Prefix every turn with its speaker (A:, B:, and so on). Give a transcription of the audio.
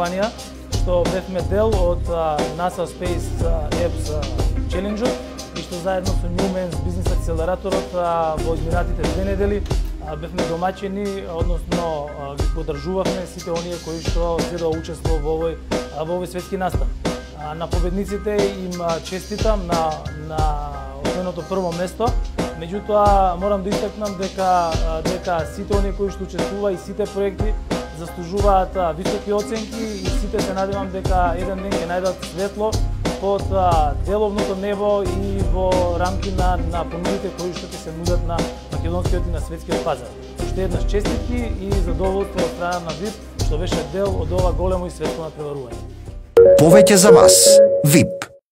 A: компанија, што бевме дел од NASA Space Apps Challenge и што заедно со Newman's Business Acceleratorот во изминатите 2 недели бевме домаќини, односно ги поддржувавме сите оние кои што се учествува во овој светски настан. На победниците им честитам на освоеното прво место. Меѓутоа морам да истакнам дека сите оние кои што учествува и сите проекти заслужуваат високи оценки и сите се надевам дека еден ден ќе најдат светло под деловното небо и во рамки на понудите кои што ќе се нудат на македонскиот и на светскиот пазар. Уште еднаш честитки и задоволство од страна на VIP што беше дел од ова големо и светло натпреварување.
B: Повеќе за вас. VIP.